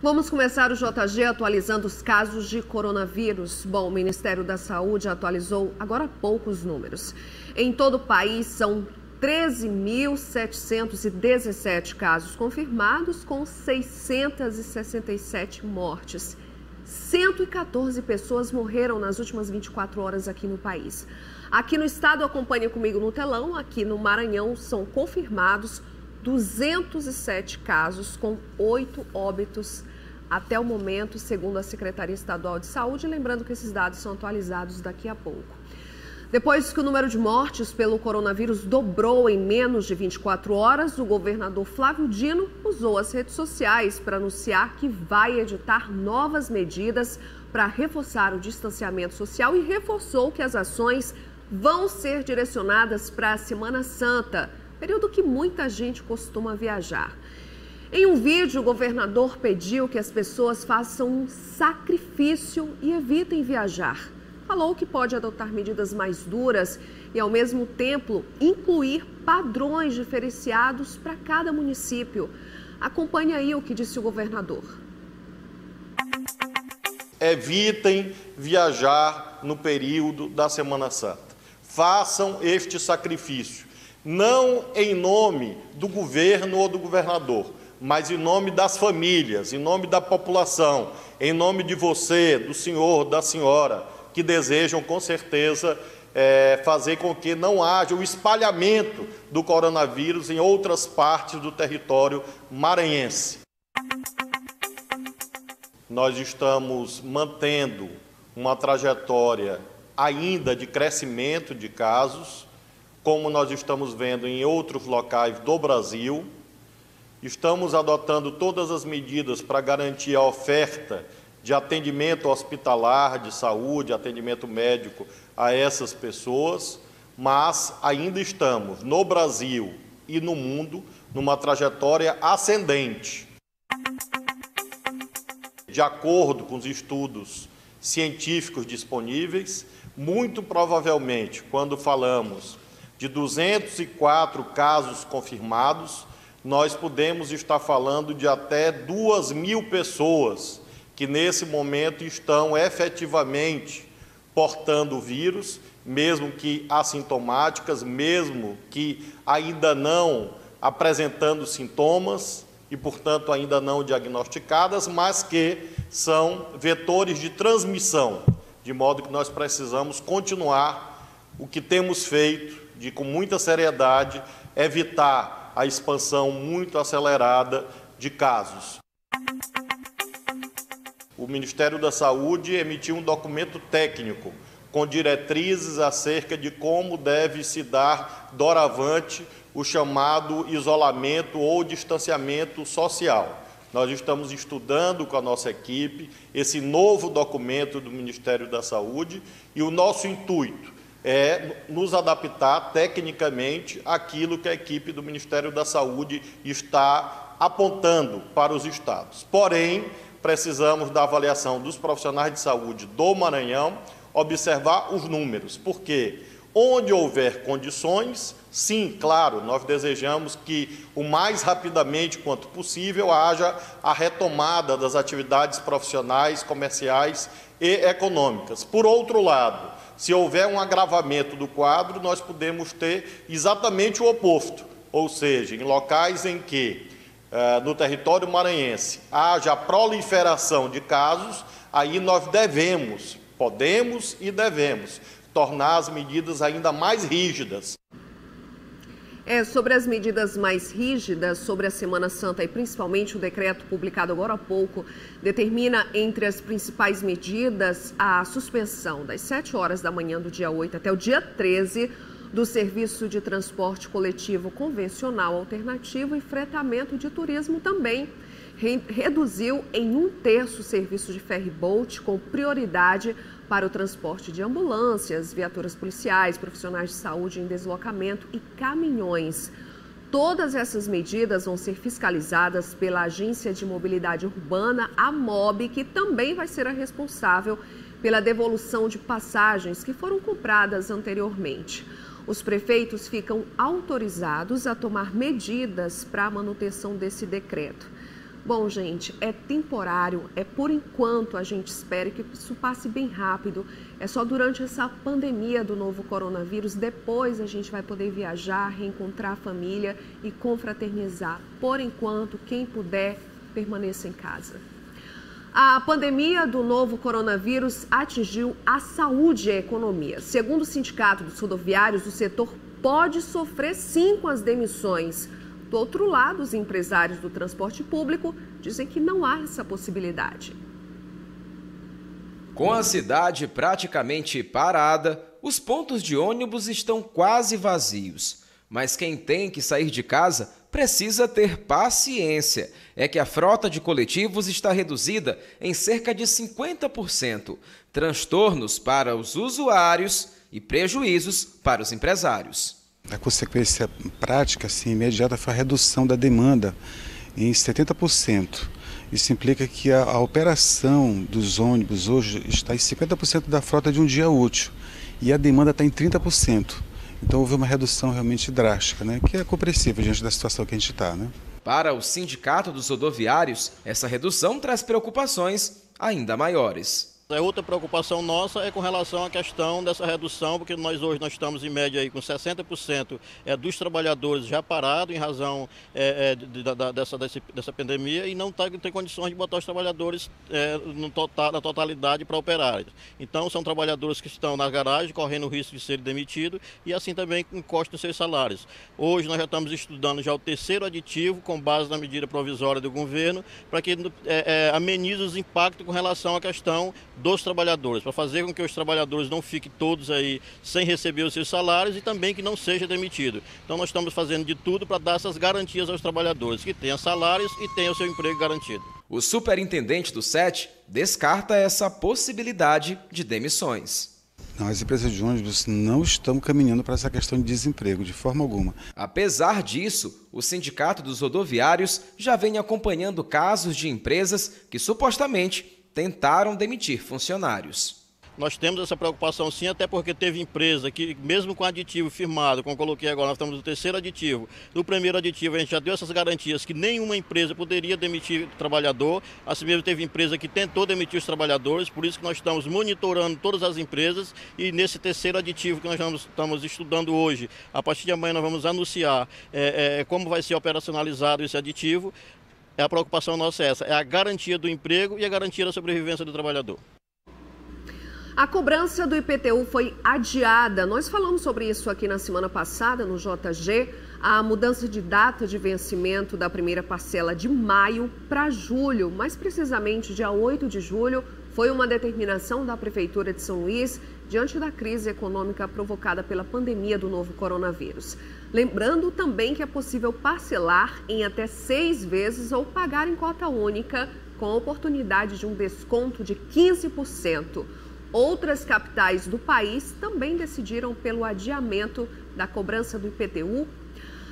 Vamos começar o JG atualizando os casos de coronavírus. Bom, o Ministério da Saúde atualizou agora há pouco os números. Em todo o país são 13.717 casos confirmados, com 667 mortes. 114 pessoas morreram nas últimas 24 horas aqui no país. Aqui no estado, acompanha comigo no telão, aqui no Maranhão são confirmados 207 casos, com 8 óbitos até o momento, segundo a Secretaria Estadual de Saúde. Lembrando que esses dados são atualizados daqui a pouco. Depois que o número de mortes pelo coronavírus dobrou em menos de 24 horas, o governador Flávio Dino usou as redes sociais para anunciar que vai editar novas medidas para reforçar o distanciamento social e reforçou que as ações vão ser direcionadas para a Semana Santa, período que muita gente costuma viajar. Em um vídeo, o governador pediu que as pessoas façam um sacrifício e evitem viajar. Falou que pode adotar medidas mais duras e, ao mesmo tempo, incluir padrões diferenciados para cada município. Acompanhe aí o que disse o governador. Evitem viajar no período da Semana Santa. Façam este sacrifício, não em nome do governo ou do governador, mas em nome das famílias, em nome da população, em nome de você, do senhor, da senhora, que desejam, com certeza, fazer com que não haja o espalhamento do coronavírus em outras partes do território maranhense. Nós estamos mantendo uma trajetória ainda de crescimento de casos, como nós estamos vendo em outros locais do Brasil. Estamos adotando todas as medidas para garantir a oferta de atendimento hospitalar, de saúde, atendimento médico a essas pessoas, mas ainda estamos, no Brasil e no mundo, numa trajetória ascendente. De acordo com os estudos científicos disponíveis, muito provavelmente, quando falamos de 204 casos confirmados, nós podemos estar falando de até 2.000 pessoas que nesse momento estão efetivamente portando o vírus, mesmo que assintomáticas, mesmo que ainda não apresentando sintomas e, portanto, ainda não diagnosticadas, mas que são vetores de transmissão, de modo que nós precisamos continuar o que temos feito, de com muita seriedade, evitar a expansão muito acelerada de casos. O Ministério da Saúde emitiu um documento técnico com diretrizes acerca de como deve se dar doravante o chamado isolamento ou distanciamento social. Nós estamos estudando com a nossa equipe esse novo documento do Ministério da Saúde e o nosso intuito é nos adaptar tecnicamente àquilo que a equipe do Ministério da Saúde está apontando para os estados. Porém, precisamos da avaliação dos profissionais de saúde do Maranhão, observar os números, porque onde houver condições, sim, claro, nós desejamos que o mais rapidamente quanto possível haja a retomada das atividades profissionais, comerciais e econômicas. Por outro lado, se houver um agravamento do quadro, nós podemos ter exatamente o oposto, ou seja, em locais em que no território maranhense haja a proliferação de casos, aí nós podemos e devemos tornar as medidas ainda mais rígidas. Sobre as medidas mais rígidas sobre a Semana Santa e principalmente o decreto publicado agora há pouco determina entre as principais medidas a suspensão das 7 horas da manhã do dia 8 até o dia 13 do serviço de transporte coletivo convencional alternativo e fretamento de turismo também. Reduziu em 1/3 o serviço de ferry-boat com prioridade para o transporte de ambulâncias, viaturas policiais, profissionais de saúde em deslocamento e caminhões. Todas essas medidas vão ser fiscalizadas pela Agência de Mobilidade Urbana, a MOB, que também vai ser a responsável pela devolução de passagens que foram compradas anteriormente. Os prefeitos ficam autorizados a tomar medidas para a manutenção desse decreto. Bom, gente, é temporário, é por enquanto, a gente espera que isso passe bem rápido. É só durante essa pandemia do novo coronavírus, depois a gente vai poder viajar, reencontrar a família e confraternizar. Por enquanto, quem puder, permaneça em casa. A pandemia do novo coronavírus atingiu a saúde e a economia. Segundo o Sindicato dos Rodoviários, o setor pode sofrer sim com as demissões. Do outro lado, os empresários do transporte público dizem que não há essa possibilidade. Com a cidade praticamente parada, os pontos de ônibus estão quase vazios. Mas quem tem que sair de casa precisa ter paciência. É que a frota de coletivos está reduzida em cerca de 50%. Transtornos para os usuários e prejuízos para os empresários. A consequência prática, assim, imediata, foi a redução da demanda em 70%. Isso implica que a operação dos ônibus hoje está em 50% da frota de um dia útil e a demanda está em 30%. Então houve uma redução realmente drástica, né? Que é compreensível diante da situação que a gente está, né? Para o Sindicato dos Rodoviários, essa redução traz preocupações ainda maiores. Outra preocupação nossa é com relação à questão dessa redução, porque nós estamos em média aí com 60% dos trabalhadores já parados em razão dessa pandemia e não tem condições de botar os trabalhadores na totalidade para operar. Então são trabalhadores que estão na garagem correndo o risco de serem demitidos e assim também encostam os seus salários. Hoje nós já estamos estudando já o terceiro aditivo com base na medida provisória do governo para que amenize os impactos com relação à questão dos trabalhadores, para fazer com que os trabalhadores não fiquem todos aí sem receber os seus salários e também que não seja demitido. Então nós estamos fazendo de tudo para dar essas garantias aos trabalhadores, que tenham salários e tenham o seu emprego garantido. O superintendente do SET descarta essa possibilidade de demissões. Não, as empresas de ônibus não estão caminhando para essa questão de desemprego, de forma alguma. Apesar disso, o Sindicato dos Rodoviários já vem acompanhando casos de empresas que supostamente tentaram demitir funcionários. Nós temos essa preocupação sim, até porque teve empresa que, mesmo com aditivo firmado, como eu coloquei agora, nós estamos no terceiro aditivo. No primeiro aditivo a gente já deu essas garantias que nenhuma empresa poderia demitir trabalhador. Assim mesmo teve empresa que tentou demitir os trabalhadores, por isso que nós estamos monitorando todas as empresas e nesse terceiro aditivo que nós estamos estudando hoje, a partir de amanhã nós vamos anunciar como vai ser operacionalizado esse aditivo. A preocupação nossa é essa, é a garantia do emprego e a garantia da sobrevivência do trabalhador. A cobrança do IPTU foi adiada. Nós falamos sobre isso aqui na semana passada no JG. A mudança de data de vencimento da primeira parcela de maio para julho, mais precisamente dia 8 de julho, foi uma determinação da Prefeitura de São Luís diante da crise econômica provocada pela pandemia do novo coronavírus. Lembrando também que é possível parcelar em até 6 vezes ou pagar em cota única, com a oportunidade de um desconto de 15%. Outras capitais do país também decidiram pelo adiamento da cobrança do IPTU.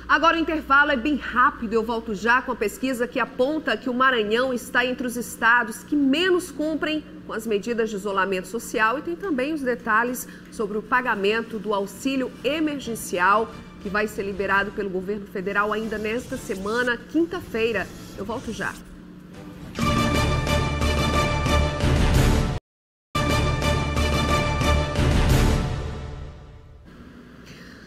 Agora o intervalo é bem rápido, eu volto já com a pesquisa que aponta que o Maranhão está entre os estados que menos cumprem com as medidas de isolamento social e tem também os detalhes sobre o pagamento do auxílio emergencial que vai ser liberado pelo governo federal ainda nesta semana, quinta-feira. Eu volto já.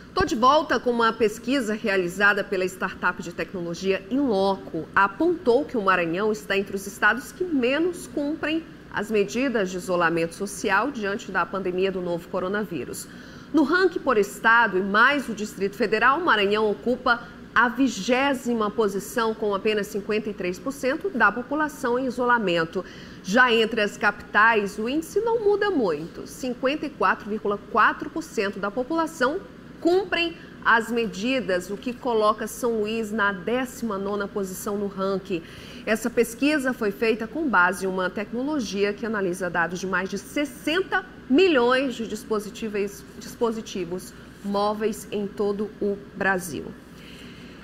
Estou de volta com uma pesquisa realizada pela startup de tecnologia Inloco. Apontou que o Maranhão está entre os estados que menos cumprem as medidas de isolamento social diante da pandemia do novo coronavírus. No ranking por estado e mais o Distrito Federal, o Maranhão ocupa a 20ª posição com apenas 53% da população em isolamento. Já entre as capitais, o índice não muda muito. 54,4% da população cumprem as medidas, o que coloca São Luís na 19ª posição no ranking. Essa pesquisa foi feita com base em uma tecnologia que analisa dados de mais de 60 milhões de dispositivos móveis em todo o Brasil.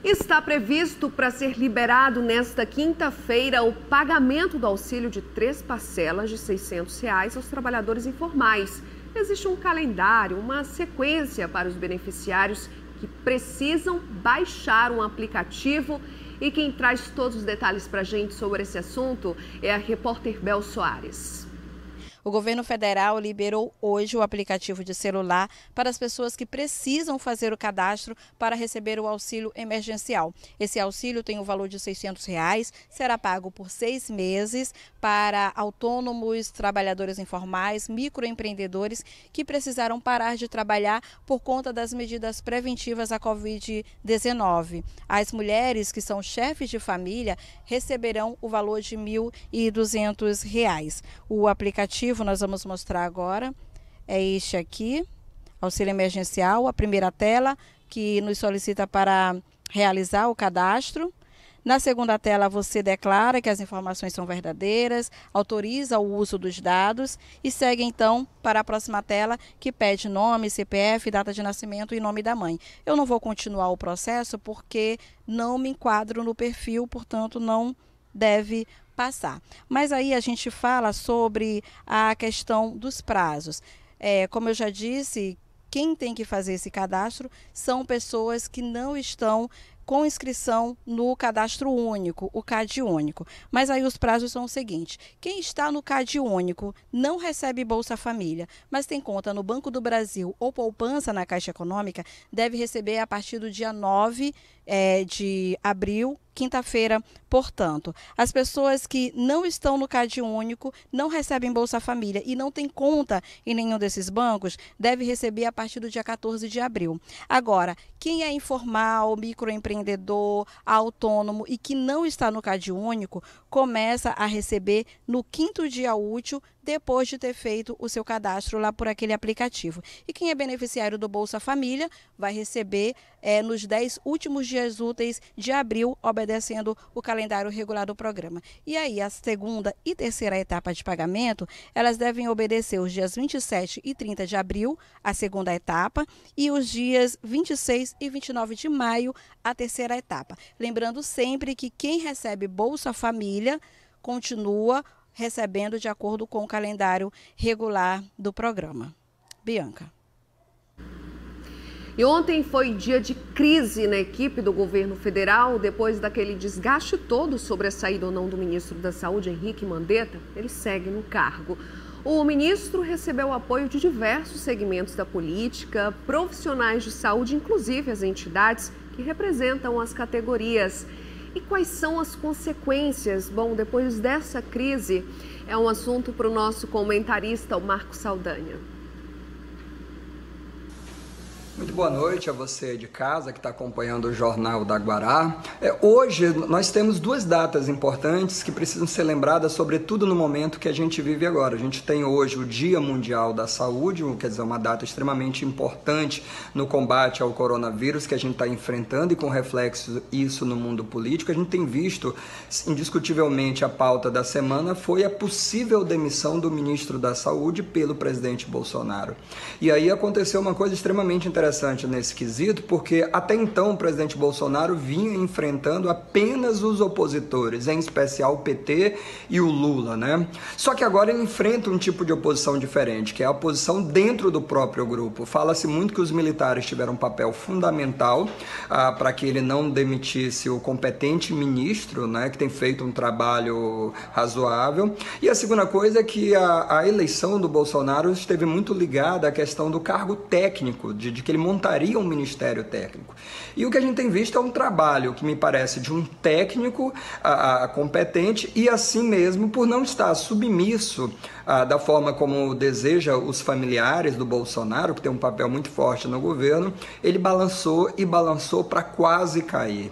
Está previsto para ser liberado nesta quinta-feira o pagamento do auxílio de 3 parcelas de R$ 600 aos trabalhadores informais. Existe um calendário, uma sequência para os beneficiários que precisam baixar um aplicativo E quem traz todos os detalhes para a gente sobre esse assunto é a repórter Bel Soares. O governo federal liberou hoje o aplicativo de celular para as pessoas que precisam fazer o cadastro para receber o auxílio emergencial. Esse auxílio tem o valor de R$ 600, será pago por 6 meses para autônomos, trabalhadores informais, microempreendedores que precisaram parar de trabalhar por conta das medidas preventivas à Covid-19. As mulheres que são chefes de família receberão o valor de R$ 1.200. O aplicativo nós vamos mostrar agora é este aqui, auxílio emergencial, a primeira tela que nos solicita para realizar o cadastro. Na segunda tela você declara que as informações são verdadeiras, autoriza o uso dos dados e segue então para a próxima tela que pede nome, CPF, data de nascimento e nome da mãe. Eu não vou continuar o processo porque não me enquadro no perfil, portanto não deve passar. Mas aí a gente fala sobre a questão dos prazos. Como eu já disse, quem tem que fazer esse cadastro são pessoas que não estão com inscrição no cadastro único, o CAD único. Mas aí os prazos são o seguinte: quem está no CAD único não recebe Bolsa Família, mas tem conta no Banco do Brasil ou poupança na Caixa Econômica, deve receber a partir do dia 9 de abril, quinta-feira, portanto. As pessoas que não estão no CAD único, não recebem Bolsa Família e não têm conta em nenhum desses bancos, deve receber a partir do dia 14 de abril. Agora, quem é informal, microempreendedor, autônomo e que não está no CAD único, começa a receber no 5º dia útil depois de ter feito o seu cadastro lá por aquele aplicativo. E quem é beneficiário do Bolsa Família vai receber nos 10 últimos dias úteis de abril, obedecendo o calendário regular do programa. E aí, a segunda e terceira etapa de pagamento, elas devem obedecer os dias 27 e 30 de abril, a segunda etapa, e os dias 26 e 29 de maio, a terceira etapa. Lembrando sempre que quem recebe Bolsa Família continua recebendo de acordo com o calendário regular do programa. Bianca. E ontem foi dia de crise na equipe do governo federal, depois daquele desgaste todo sobre a saída ou não do ministro da Saúde, Henrique Mandetta. Ele segue no cargo. O ministro recebeu o apoio de diversos segmentos da política, profissionais de saúde, inclusive as entidades que representam as categorias. E quais são as consequências? Bom, depois dessa crise, é um assunto para o nosso comentarista, o Marco Saldanha. Muito boa noite a você de casa que está acompanhando o Jornal da Guará. Hoje nós temos duas datas importantes que precisam ser lembradas, sobretudo no momento que a gente vive agora. A gente tem hoje o Dia Mundial da Saúde, quer dizer, uma data extremamente importante no combate ao coronavírus que a gente está enfrentando e com reflexo isso no mundo político. A gente tem visto, indiscutivelmente, a pauta da semana foi a possível demissão do ministro da Saúde pelo presidente Bolsonaro. E aí aconteceu uma coisa extremamente interessante nesse quesito, porque até então o presidente Bolsonaro vinha enfrentando apenas os opositores, em especial o PT e o Lula, né? Só que agora ele enfrenta um tipo de oposição diferente, que é a oposição dentro do próprio grupo. Fala-se muito que os militares tiveram um papel fundamental para que ele não demitisse o competente ministro, né, que tem feito um trabalho razoável. E a segunda coisa é que a eleição do Bolsonaro esteve muito ligada à questão do cargo técnico, de que ele montaria um ministério técnico. E o que a gente tem visto é um trabalho que me parece de um técnico competente e assim mesmo, por não estar submisso da forma como deseja os familiares do Bolsonaro, que tem um papel muito forte no governo, ele balançou e balançou para quase cair.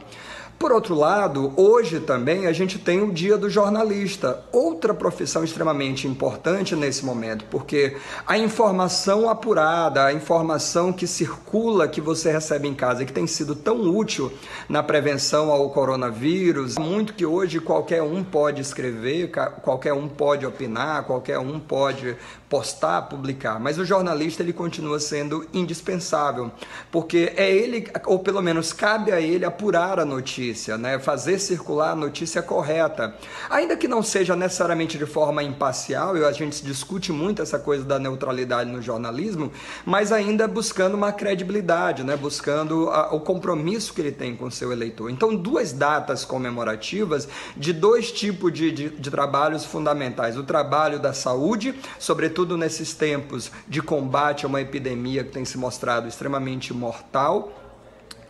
Por outro lado, hoje também a gente tem o Dia do Jornalista, outra profissão extremamente importante nesse momento, porque a informação apurada, a informação que circula, que você recebe em casa, que tem sido tão útil na prevenção ao coronavírus, muito que hoje qualquer um pode escrever, qualquer um pode opinar, qualquer um pode postar, publicar, mas o jornalista ele continua sendo indispensável, porque é ele, ou pelo menos cabe a ele apurar a notícia. notícia, né? Fazer circular a notícia correta. Ainda que não seja necessariamente de forma imparcial, e a gente discute muito essa coisa da neutralidade no jornalismo, mas ainda buscando uma credibilidade, né? Buscando o compromisso que ele tem com o seu eleitor. Então, duas datas comemorativas de dois tipos de trabalhos fundamentais. O trabalho da saúde, sobretudo nesses tempos de combate a uma epidemia que tem se mostrado extremamente mortal,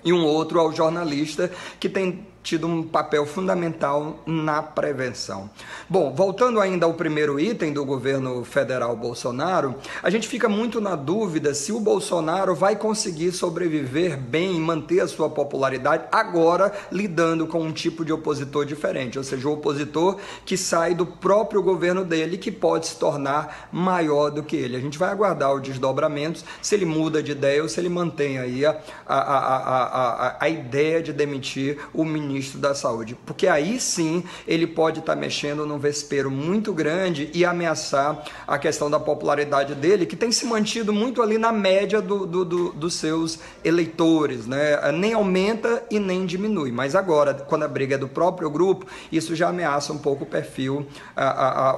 e um outro ao jornalista, que tem tido um papel fundamental na prevenção. Bom, voltando ainda ao primeiro item do governo federal Bolsonaro, a gente fica muito na dúvida se o Bolsonaro vai conseguir sobreviver bem e manter a sua popularidade agora lidando com um tipo de opositor diferente, ou seja, o opositor que sai do próprio governo dele, que pode se tornar maior do que ele. A gente vai aguardar os desdobramentos, se ele muda de ideia ou se ele mantém aí a ideia de demitir o ministro da Saúde, porque aí sim ele pode estar mexendo num vespeiro muito grande e ameaçar a questão da popularidade dele, que tem se mantido muito ali na média dos seus eleitores, né? Nem aumenta e nem diminui, mas agora, quando a briga é do próprio grupo, isso já ameaça um pouco o perfil,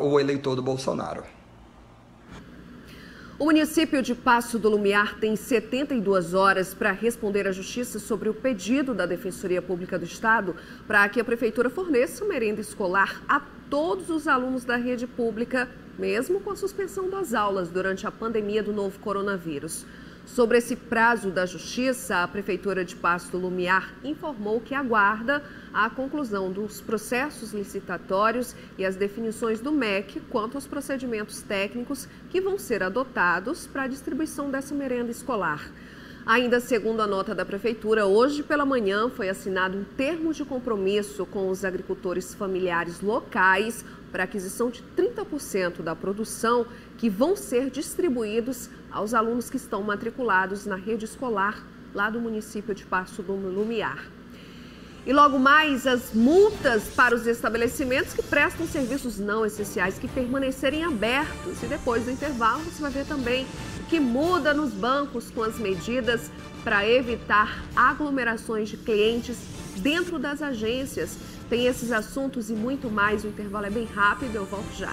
o eleitor do Bolsonaro. O município de Paço do Lumiar tem 72 horas para responder à Justiça sobre o pedido da Defensoria Pública do Estado para que a Prefeitura forneça merenda escolar a todos os alunos da rede pública, mesmo com a suspensão das aulas durante a pandemia do novo coronavírus. Sobre esse prazo da Justiça, a Prefeitura de Paço do Lumiar informou que aguarda a conclusão dos processos licitatórios e as definições do MEC quanto aos procedimentos técnicos que vão ser adotados para a distribuição dessa merenda escolar. Ainda segundo a nota da Prefeitura, hoje pela manhã foi assinado um termo de compromisso com os agricultores familiares locais para aquisição de 30% da produção que vão ser distribuídos aos alunos que estão matriculados na rede escolar lá do município de Paço do Lumiar. E logo mais, as multas para os estabelecimentos que prestam serviços não essenciais que permanecerem abertos. E depois do intervalo, você vai ver também o que muda nos bancos com as medidas para evitar aglomerações de clientes dentro das agências. Tem esses assuntos e muito mais. O intervalo é bem rápido, eu volto já.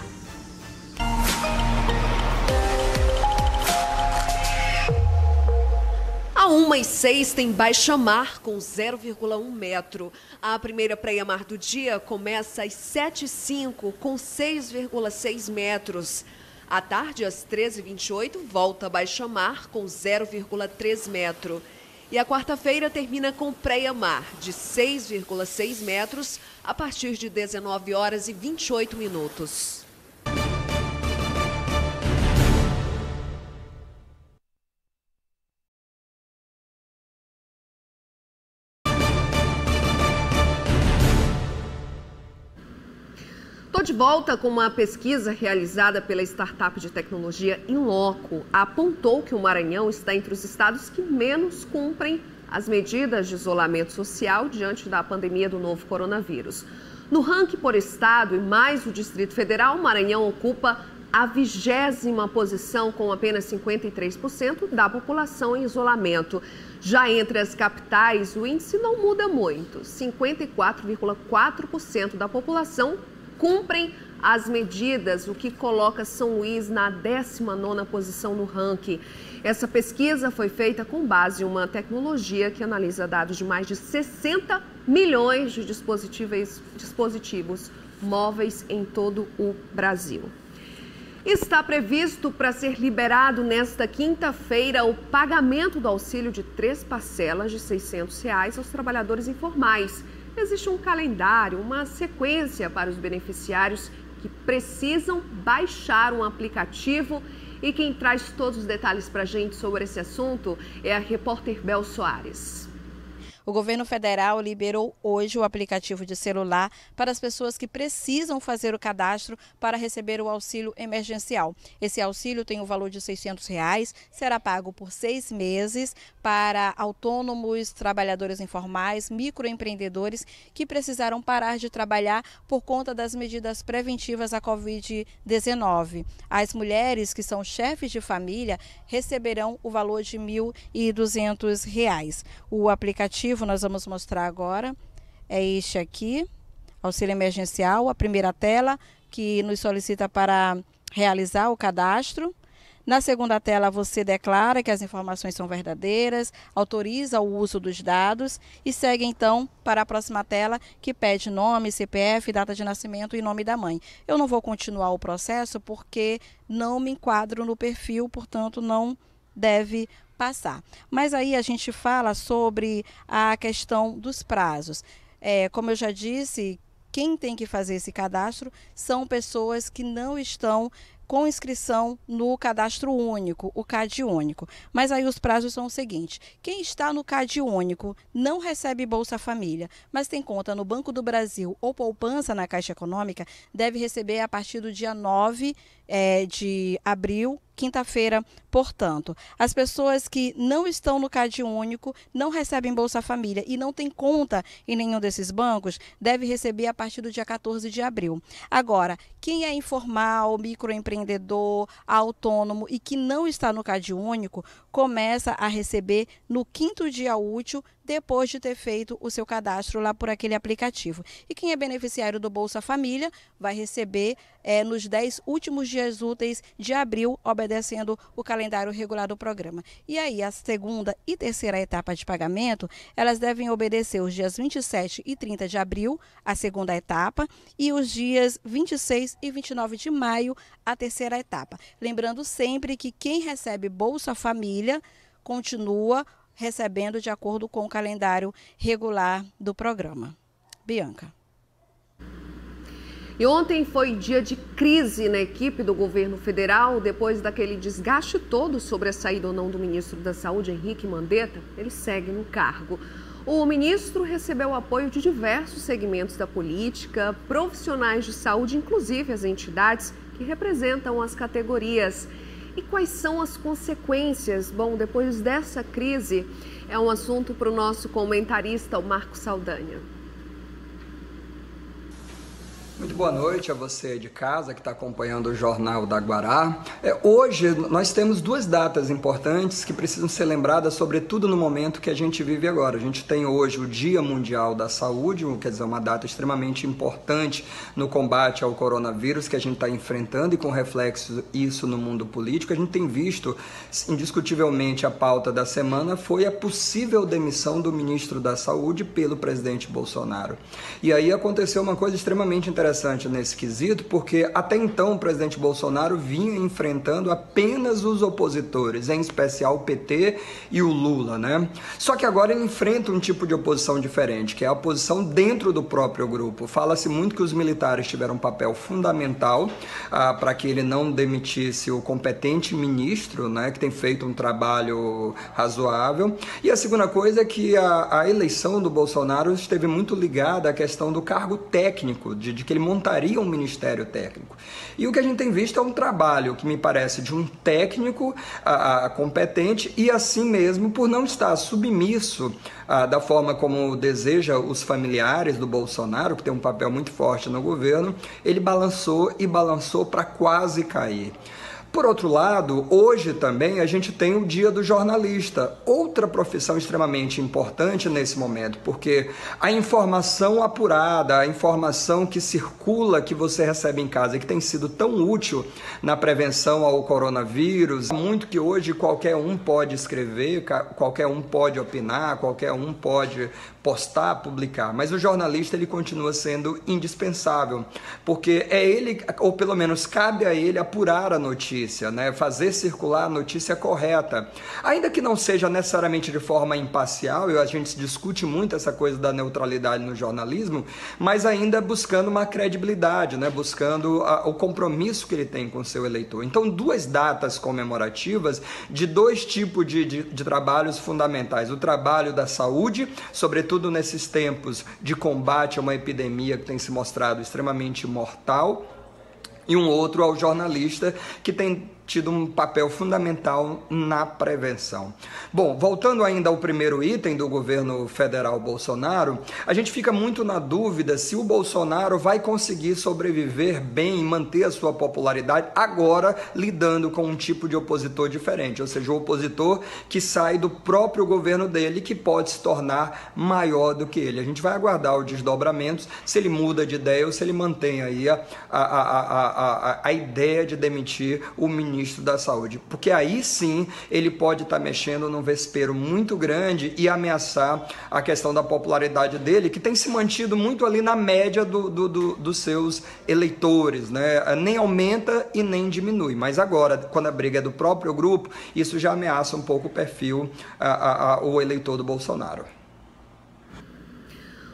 A 1h06 tem baixa-mar com 0,1 metro. A primeira praia-mar do dia começa às 7h05 com 6,6 metros. À tarde, às 13h28, volta a baixa-mar com 0,3 metro. E a quarta-feira termina com praia-mar de 6,6 metros a partir de 19h28. Estou de volta com uma pesquisa realizada pela startup de tecnologia Inloco. Apontou que o Maranhão está entre os estados que menos cumprem as medidas de isolamento social diante da pandemia do novo coronavírus. No ranking por estado e mais o Distrito Federal, o Maranhão ocupa a 20ª posição com apenas 53% da população em isolamento. Já entre as capitais, o índice não muda muito. 54,4% da população cumprem as medidas, o que coloca São Luís na 19ª posição no ranking. Essa pesquisa foi feita com base em uma tecnologia que analisa dados de mais de 60 milhões de dispositivos móveis em todo o Brasil. Está previsto para ser liberado nesta quinta-feira o pagamento do auxílio de 3 parcelas de R$ 600 aos trabalhadores informais. Existe um calendário, uma sequência para os beneficiários que precisam baixar um aplicativo. E quem traz todos os detalhes para a gente sobre esse assunto é a repórter Bel Soares. O governo federal liberou hoje o aplicativo de celular para as pessoas que precisam fazer o cadastro para receber o auxílio emergencial. Esse auxílio tem o valor de R$ 600, será pago por 6 meses para autônomos, trabalhadores informais, microempreendedores que precisaram parar de trabalhar por conta das medidas preventivas à Covid-19. As mulheres que são chefes de família receberão o valor de R$ 1.200. O aplicativo nós vamos mostrar agora. é este aqui, auxílio emergencial, a primeira tela que nos solicita para realizar o cadastro. Na segunda tela, você declara que as informações são verdadeiras, autoriza o uso dos dados e segue, então, para a próxima tela, que pede nome, CPF, data de nascimento e nome da mãe. Eu não vou continuar o processo porque não me enquadro no perfil, portanto, não deve passar. Mas aí a gente fala sobre a questão dos prazos. Como eu já disse, quem tem que fazer esse cadastro são pessoas que não estão com inscrição no cadastro único, o CAD único. Mas aí os prazos são o seguinte: quem está no CAD único não recebe Bolsa Família, mas tem conta no Banco do Brasil ou poupança na Caixa Econômica, deve receber a partir do dia 9 de abril, quinta-feira, portanto. As pessoas que não estão no CAD único, não recebem Bolsa Família e não têm conta em nenhum desses bancos, deve receber a partir do dia 14 de abril. Agora, quem é informal, microempreendedor, autônomo e que não está no CAD único, começa a receber no 5º dia útil, depois de ter feito o seu cadastro lá por aquele aplicativo. E quem é beneficiário do Bolsa Família vai receber nos 10 últimos dias úteis de abril, obedecendo o calendário regular do programa. E aí, a segunda e terceira etapa de pagamento, elas devem obedecer os dias 27 e 30 de abril, a segunda etapa, e os dias 26 e 29 de maio, a terceira etapa. Lembrando sempre que quem recebe Bolsa Família continua recebendo de acordo com o calendário regular do programa. Bianca. E ontem foi dia de crise na equipe do governo federal, depois daquele desgaste todo sobre a saída ou não do ministro da Saúde, Henrique Mandetta. Ele segue no cargo. O ministro recebeu o apoio de diversos segmentos da política, profissionais de saúde, inclusive as entidades que representam as categorias. E quais são as consequências? Bom, depois dessa crise, é um assunto para o nosso comentarista, o Marco Saldanha. Muito boa noite a você de casa que está acompanhando o Jornal da Guará. Hoje nós temos duas datas importantes que precisam ser lembradas, sobretudo no momento que a gente vive agora. A gente tem hoje o Dia Mundial da Saúde, quer dizer, uma data extremamente importante no combate ao coronavírus que a gente está enfrentando e com reflexo isso no mundo político. A gente tem visto, indiscutivelmente, a pauta da semana foi a possível demissão do ministro da Saúde pelo presidente Bolsonaro. E aí aconteceu uma coisa extremamente interessante nesse quesito, porque até então o presidente Bolsonaro vinha enfrentando apenas os opositores, em especial o PT e o Lula, né? Só que agora ele enfrenta um tipo de oposição diferente, que é a oposição dentro do próprio grupo. Fala-se muito que os militares tiveram um papel fundamental para que ele não demitisse o competente ministro, né, que tem feito um trabalho razoável. E a segunda coisa é que a eleição do Bolsonaro esteve muito ligada à questão do cargo técnico, de que ele montaria um ministério técnico. E o que a gente tem visto é um trabalho que me parece de um técnico competente e assim mesmo, por não estar submisso da forma como deseja os familiares do Bolsonaro, que tem um papel muito forte no governo, ele balançou e balançou para quase cair. Por outro lado, hoje também a gente tem o Dia do Jornalista, outra profissão extremamente importante nesse momento, porque a informação apurada, a informação que circula, que você recebe em casa, que tem sido tão útil na prevenção ao coronavírus, muito que hoje qualquer um pode escrever, qualquer um pode opinar, qualquer um pode postar, publicar, mas o jornalista ele continua sendo indispensável, porque é ele, ou pelo menos cabe a ele apurar a notícia, né? Fazer circular a notícia correta, ainda que não seja necessariamente de forma imparcial, e a gente discute muito essa coisa da neutralidade no jornalismo, mas ainda buscando uma credibilidade, né? Buscando o compromisso que ele tem com o seu eleitor. Então, duas datas comemorativas de dois tipos de trabalhos fundamentais, o trabalho da saúde, sobretudo nesses tempos de combate a uma epidemia que tem se mostrado extremamente mortal, e um outro ao jornalista que tem tido um papel fundamental na prevenção. Bom, voltando ainda ao primeiro item do governo federal Bolsonaro, a gente fica muito na dúvida se o Bolsonaro vai conseguir sobreviver bem e manter a sua popularidade agora lidando com um tipo de opositor diferente, ou seja, o opositor que sai do próprio governo dele, que pode se tornar maior do que ele. A gente vai aguardar os desdobramentos, se ele muda de ideia ou se ele mantém aí a ideia de demitir o ministro da Saúde, porque aí sim ele pode estar mexendo num vespeiro muito grande e ameaçar a questão da popularidade dele, que tem se mantido muito ali na média dos seus eleitores, né? Nem aumenta e nem diminui, mas agora, quando a briga é do próprio grupo, isso já ameaça um pouco o perfil, o eleitor do Bolsonaro.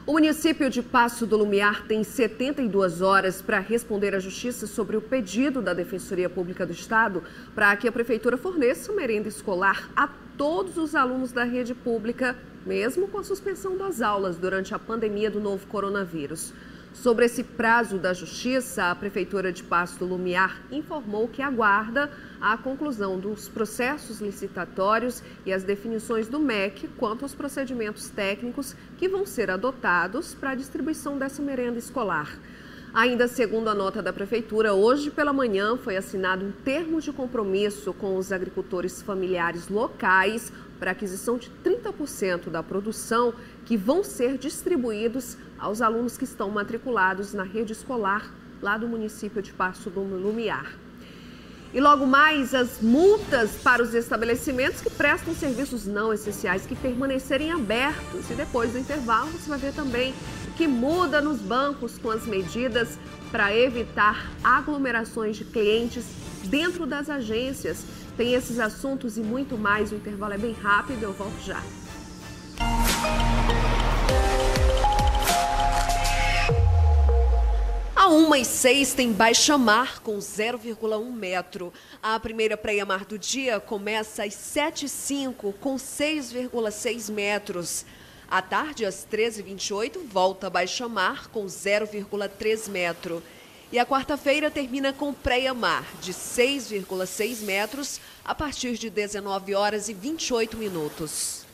O município de Paço do Lumiar tem 72 horas para responder à Justiça sobre o pedido da Defensoria Pública do Estado para que a Prefeitura forneça merenda escolar a todos os alunos da rede pública, mesmo com a suspensão das aulas durante a pandemia do novo coronavírus. Sobre esse prazo da Justiça, a Prefeitura de Paço do Lumiar informou que aguarda a conclusão dos processos licitatórios e as definições do MEC quanto aos procedimentos técnicos que vão ser adotados para a distribuição dessa merenda escolar. Ainda segundo a nota da Prefeitura, hoje pela manhã foi assinado um termo de compromisso com os agricultores familiares locais para aquisição de 30% da produção que vão ser distribuídos aos alunos que estão matriculados na rede escolar lá do município de Paço do Lumiar. E logo mais, as multas para os estabelecimentos que prestam serviços não essenciais que permanecerem abertos. E depois do intervalo, você vai ver também o que muda nos bancos com as medidas para evitar aglomerações de clientes dentro das agências. Tem esses assuntos e muito mais. O intervalo é bem rápido, eu volto já. A 1h06 tem baixa-mar com 0,1 metro. A primeira praia-mar do dia começa às 7h05 com 6,6 metros. À tarde, às 13h28, volta a baixa-mar com 0,3 metro. E a quarta-feira termina com praia-mar de 6,6 metros a partir de 19h28.